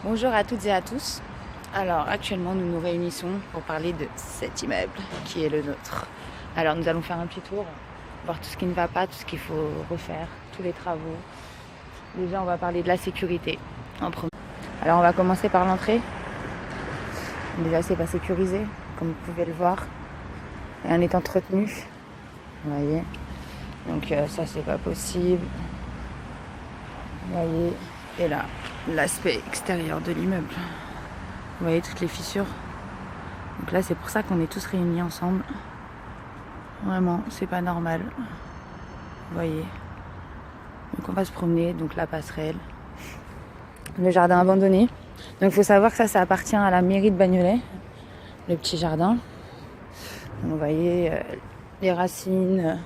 Bonjour à toutes et à tous. Alors actuellement nous nous réunissons pour parler de cet immeuble qui est le nôtre. Alors nous allons faire un petit tour, voir tout ce qui ne va pas, tout ce qu'il faut refaire, tous les travaux. Déjà on va parler de la sécurité en premier. Alors on va commencer par l'entrée. Déjà c'est pas sécurisé comme vous pouvez le voir. Rien n'est entretenu. Vous voyez. Donc ça c'est pas possible. Vous voyez. Et là, l'aspect extérieur de l'immeuble. Vous voyez toutes les fissures. Donc là, c'est pour ça qu'on est tous réunis ensemble. Vraiment, c'est pas normal. Vous voyez. Donc on va se promener. Donc la passerelle. Le jardin abandonné. Donc il faut savoir que ça appartient à la mairie de Bagnolet. Le petit jardin. Donc, vous voyez les racines.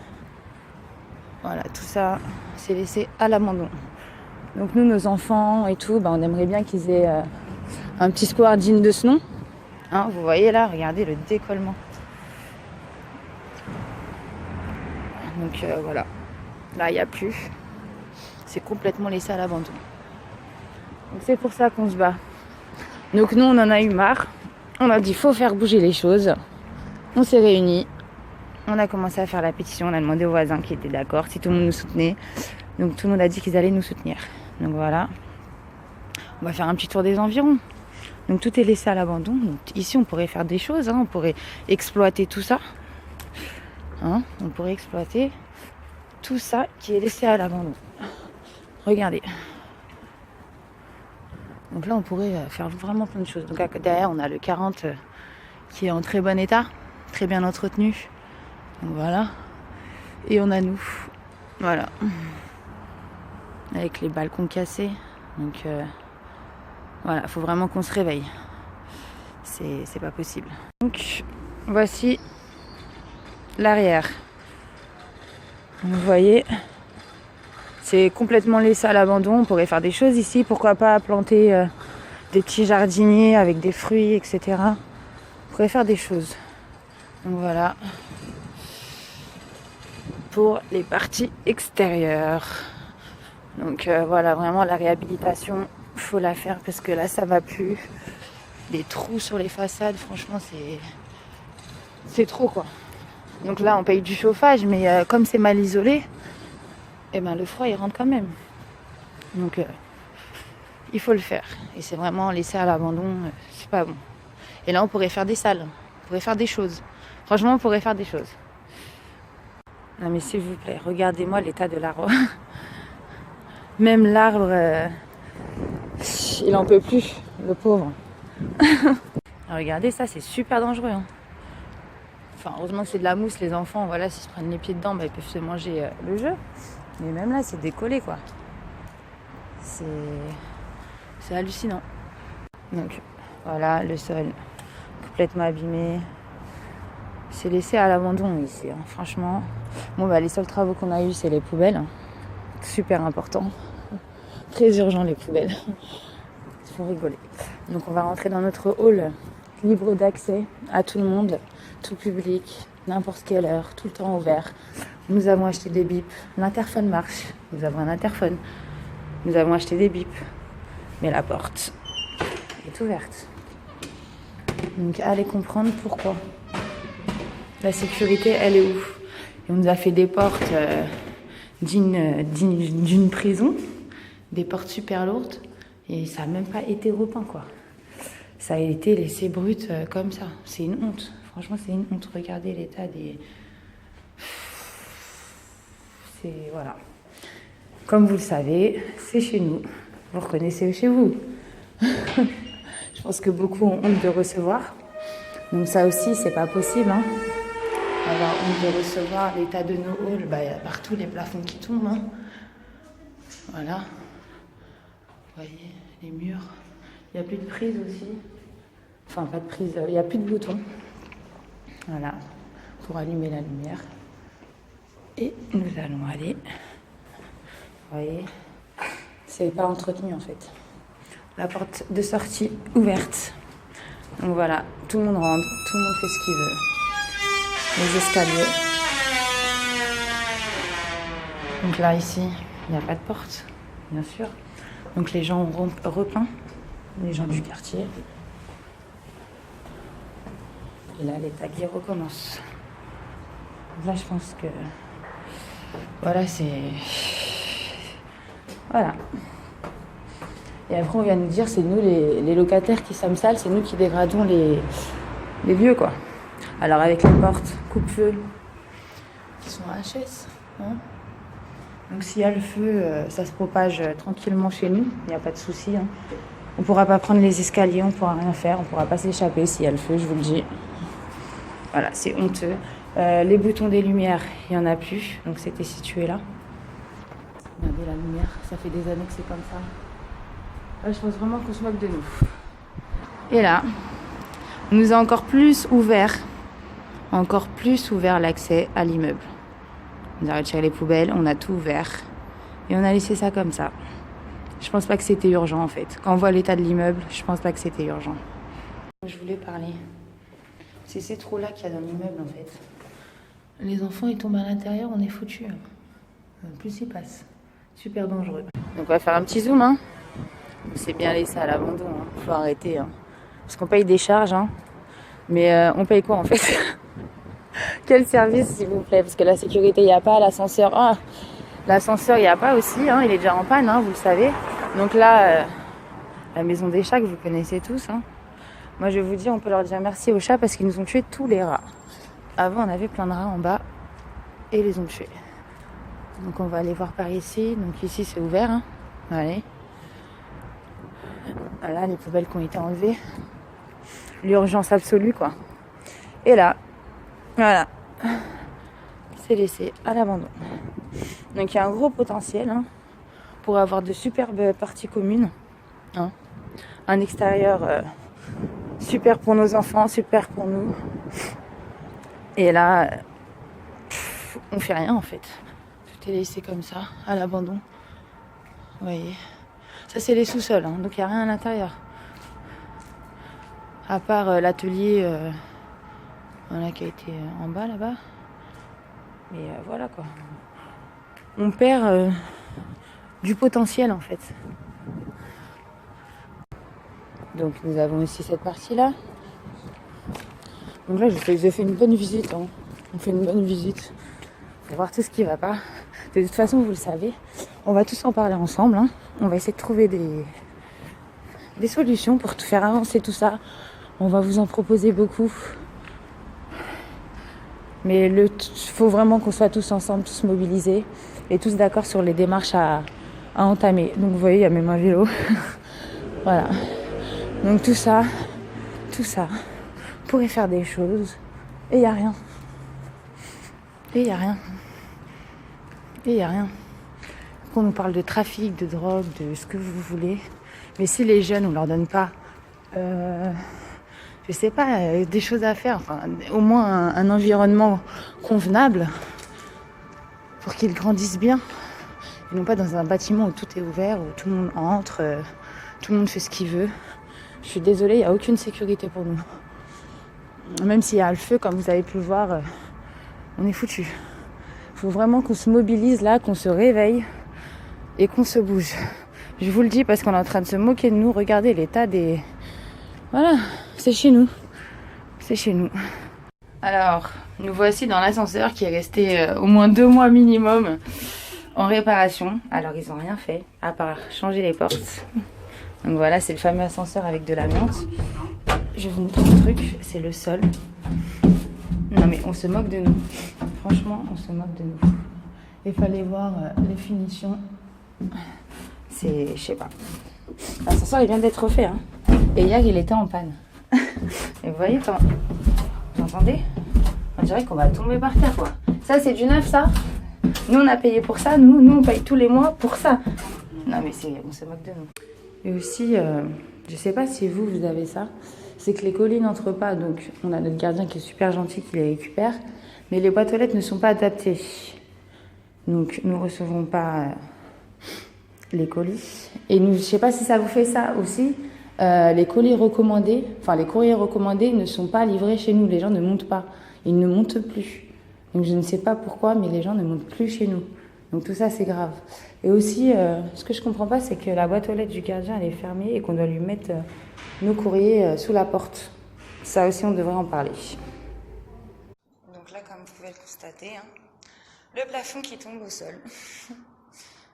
Voilà, tout ça, c'est laissé à l'abandon. Donc nous, nos enfants et tout, on aimerait bien qu'ils aient un petit square digne de ce nom. Hein, vous voyez là, regardez le décollement. Donc voilà. Là, il n'y a plus. C'est complètement laissé à l'abandon. Donc c'est pour ça qu'on se bat. Donc nous, on en a eu marre. On a dit, faut faire bouger les choses. On s'est réunis. On a commencé à faire la pétition. On a demandé aux voisins qui étaient d'accord, si tout le monde nous soutenait. Donc tout le monde a dit qu'ils allaient nous soutenir. Donc voilà. On va faire un petit tour des environs. Donc tout est laissé à l'abandon. Donc ici on pourrait faire des choses. On pourrait exploiter tout ça. On pourrait exploiter tout ça qui est laissé à l'abandon. Regardez. Donc là on pourrait faire vraiment plein de choses. Donc derrière on a le 40 qui est en très bon état. Très bien entretenu. Donc voilà. Et on a nous. Voilà. Avec les balcons cassés. Donc voilà, il faut vraiment qu'on se réveille. C'est pas possible. Donc voici l'arrière. Vous voyez, c'est complètement laissé à l'abandon. On pourrait faire des choses ici. Pourquoi pas planter des petits jardiniers avec des fruits, etc. On pourrait faire des choses. Donc voilà. Pour les parties extérieures. Donc voilà, vraiment la réhabilitation, faut la faire parce que là ça va plus. Les trous sur les façades, franchement c'est trop quoi. Donc là on paye du chauffage, mais comme c'est mal isolé, le froid il rentre quand même. Donc il faut le faire. Et c'est vraiment laissé à l'abandon, c'est pas bon. Et là on pourrait faire des salles, on pourrait faire des choses. Franchement on pourrait faire des choses. Non mais s'il vous plaît, regardez-moi l'état de l'arbre. Même l'arbre, il en peut plus, le pauvre. Regardez ça, c'est super dangereux. Enfin, heureusement que c'est de la mousse, les enfants, voilà, s'ils se prennent les pieds dedans, ils peuvent se manger le jeu. Mais même là, c'est décollé, quoi. C'est hallucinant. Donc, voilà, le sol complètement abîmé. C'est laissé à l'abandon ici, franchement. Bon, les seuls travaux qu'on a eu, c'est les poubelles. Super important. Très urgent les poubelles. Il faut rigoler. Donc on va rentrer dans notre hall libre d'accès à tout le monde, tout public, n'importe quelle heure, tout le temps ouvert. Nous avons acheté des bips. L'interphone marche. Nous avons un interphone. Nous avons acheté des bips. Mais la porte est ouverte. Donc allez comprendre pourquoi. La sécurité, elle est où? Et on nous a fait des portes d'une prison, des portes super lourdes, et ça n'a même pas été repeint, quoi. Ça a été laissé brut comme ça. C'est une honte. Franchement, c'est une honte. Regardez l'état des... C'est... Voilà. Comme vous le savez, c'est chez nous. Vous reconnaissez chez vous. Je pense que beaucoup ont honte de recevoir. Donc ça aussi, c'est pas possible, avoir honte de recevoir l'état de nos halls. Il y a partout les plafonds qui tombent. Voilà. Vous voyez, les murs. Il n'y a plus de prise aussi. Enfin, pas de prise, il n'y a plus de bouton. Voilà, pour allumer la lumière. Et nous allons aller. Vous voyez, c'est pas entretenu en fait. La porte de sortie ouverte. Donc voilà, tout le monde rentre, tout le monde fait ce qu'il veut. Les escaliers. Donc là, ici, il n'y a pas de porte, bien sûr. Donc les gens ont repeint. les gens du quartier. Et là, les taguis recommencent. Là, je pense que... Voilà, c'est... Voilà. Et après, on vient nous dire, c'est nous, les locataires qui sommes sales, c'est nous qui dégradons les lieux, quoi. Alors, avec les portes coupe-feu qui sont HS, hein. Donc, s'il y a le feu, ça se propage tranquillement chez nous. Il n'y a pas de souci, hein. On ne pourra pas prendre les escaliers, on ne pourra rien faire. On ne pourra pas s'échapper s'il y a le feu, je vous le dis. Voilà, c'est honteux. Les boutons des lumières, il n'y en a plus. Donc, c'était situé là. Regardez la lumière, ça fait des années que c'est comme ça. Là, je pense vraiment qu'on se moque de nous. Et là, on nous a encore plus ouvert l'accès à l'immeuble. On a retiré les poubelles, on a tout ouvert. Et on a laissé ça comme ça. Je pense pas que c'était urgent en fait. Quand on voit l'état de l'immeuble, je pense pas que c'était urgent. Je voulais parler. C'est ces trous-là qu'il y a dans l'immeuble en fait. Les enfants ils tombent à l'intérieur, on est foutus. Plus ils passent. Super dangereux. Donc on va faire un petit zoom. Hein. On s'est bien laissé à l'abandon. Hein. Faut arrêter. Hein. Parce qu'on paye des charges. Hein. Mais on paye quoi en fait? Quel service s'il vous plaît? Parce que la sécurité il n'y a pas, l'ascenseur... Ah, l'ascenseur il n'y a pas aussi. Hein. Il est déjà en panne, hein, vous le savez. Donc là, la maison des chats que vous connaissez tous. Hein. Moi je vous dis, on peut leur dire merci aux chats parce qu'ils nous ont tué tous les rats. Avant on avait plein de rats en bas et ils les ont tués. Donc on va aller voir par ici. Donc ici c'est ouvert. Hein. Allez. Voilà les poubelles qui ont été enlevées. L'urgence absolue quoi. Et là, voilà. C'est laissé à l'abandon. Donc il y a un gros potentiel hein, pour avoir de superbes parties communes. Hein. Un extérieur super pour nos enfants, super pour nous. Et là, on fait rien en fait. Tout est laissé comme ça, à l'abandon. Vous voyez. Ça c'est les sous-sols, hein, donc il n'y a rien à l'intérieur. À part l'atelier voilà, qui a été en bas là-bas. Mais voilà quoi. On perd du potentiel en fait. Donc nous avons aussi cette partie-là. Donc là je fais une bonne visite. Hein. On fait une bonne visite. Pour voir tout ce qui va pas. De toute façon vous le savez. On va tous en parler ensemble. Hein. On va essayer de trouver des solutions pour tout faire avancer tout ça. On va vous en proposer beaucoup. Mais il faut vraiment qu'on soit tous ensemble, tous mobilisés et tous d'accord sur les démarches à entamer. Donc vous voyez, il y a même un vélo. Voilà. Donc tout ça, pourrait faire des choses. Et il n'y a rien. Qu'on nous parle de trafic, de drogue, de ce que vous voulez. Mais si les jeunes, on leur donne pas... je sais pas, des choses à faire, enfin, au moins un environnement convenable pour qu'ils grandissent bien. Et non pas dans un bâtiment où tout est ouvert, où tout le monde entre, tout le monde fait ce qu'il veut. Je suis désolée, il n'y a aucune sécurité pour nous. Même s'il y a le feu, comme vous avez pu le voir, on est foutus. Il faut vraiment qu'on se mobilise là, qu'on se réveille et qu'on se bouge. Je vous le dis parce qu'on est en train de se moquer de nous. Regardez l'état des... Voilà, c'est chez nous. Alors, nous voici dans l'ascenseur qui est resté au moins 2 mois minimum en réparation. Alors, ils n'ont rien fait, à part changer les portes. Donc voilà, c'est le fameux ascenseur avec de l'amiante. Je vais vous montrer un truc, c'est le sol. Non mais on se moque de nous. Franchement, on se moque de nous. Il fallait voir les finitions. C'est, je sais pas. L'ascenseur, il vient d'être fait, hein. Et hier, il était en panne. Et vous voyez, vous entendez? On dirait qu'on va tomber par terre, quoi. Ça, c'est du neuf, ça. Nous, on a payé pour ça. Nous, on paye tous les mois pour ça. Non, mais on se moque de nous. Et aussi, je sais pas si vous avez ça. C'est que les colis n'entrent pas. Donc, on a notre gardien qui est super gentil, qui les récupère. Mais les boîtes aux lettres ne sont pas adaptées. Donc, nous ne recevons pas les colis. Et nous, je sais pas si ça vous fait ça aussi. Les colis recommandés, enfin les courriers recommandés ne sont pas livrés chez nous. Les gens ne montent pas. Ils ne montent plus. Donc je ne sais pas pourquoi, mais les gens ne montent plus chez nous. Donc tout ça, c'est grave. Et aussi, ce que je comprends pas, c'est que la boîte aux lettres du gardien, elle est fermée et qu'on doit lui mettre nos courriers sous la porte. Ça aussi, on devrait en parler. Donc là, comme vous pouvez le constater, hein, le plafond qui tombe au sol.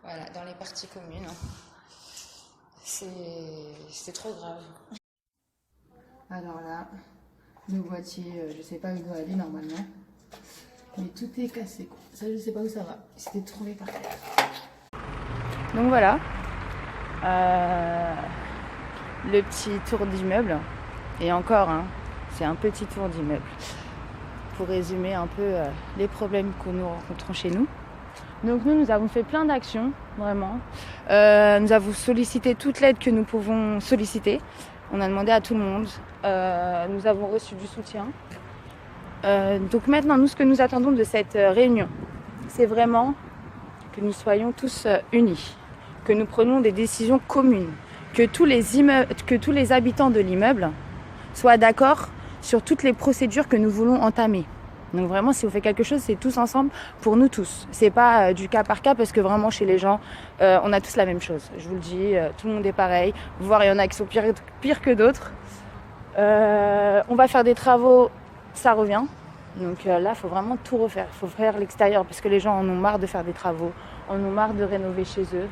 Voilà, dans les parties communes. C'est trop grave. Alors là, le boîtier, je sais pas où il doit aller normalement. Mais tout est cassé, quoi. Ça, je sais pas où ça va. C'était trouvé par terre. Donc voilà. Le petit tour d'immeuble. Et encore, hein, c'est un petit tour d'immeuble. Pour résumer un peu les problèmes que nous rencontrons chez nous. Donc nous avons fait plein d'actions, vraiment. Nous avons sollicité toute l'aide que nous pouvons solliciter. On a demandé à tout le monde. Nous avons reçu du soutien. Donc maintenant, nous, ce que nous attendons de cette réunion, c'est vraiment que nous soyons tous unis, que nous prenions des décisions communes, que tous les habitants de l'immeuble soient d'accord sur toutes les procédures que nous voulons entamer. Donc vraiment, si on fait quelque chose, c'est tous ensemble pour nous tous. C'est pas du cas par cas parce que vraiment chez les gens, on a tous la même chose. Je vous le dis, tout le monde est pareil. Voire il y en a qui sont pires que d'autres. On va faire des travaux, ça revient. Donc là, il faut vraiment tout refaire. Il faut faire l'extérieur parce que les gens en ont marre de faire des travaux, en ont marre de rénover chez eux.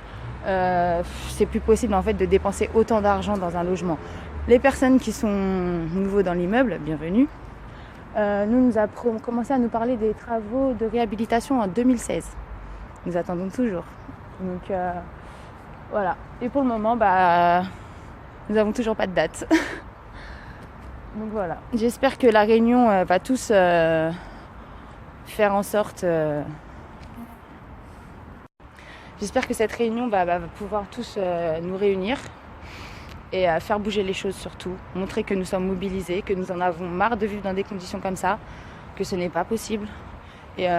C'est plus possible en fait de dépenser autant d'argent dans un logement. Les personnes qui sont nouveaux dans l'immeuble, bienvenue. Nous avons commencé à nous parler des travaux de réhabilitation en 2016. Nous attendons toujours. Donc voilà. Et pour le moment, nous n'avons toujours pas de date. Donc voilà. J'espère que la réunion va tous faire en sorte. J'espère que cette réunion va pouvoir tous nous réunir. Et faire bouger les choses surtout, montrer que nous sommes mobilisés, que nous en avons marre de vivre dans des conditions comme ça, que ce n'est pas possible. Et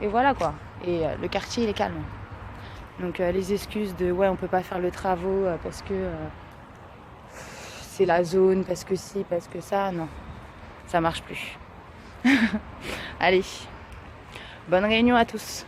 voilà quoi. Et le quartier il est calme. Donc les excuses de ouais on peut pas faire le travaux parce que c'est la zone, parce que si, parce que ça, non, ça marche plus. Allez, bonne réunion à tous.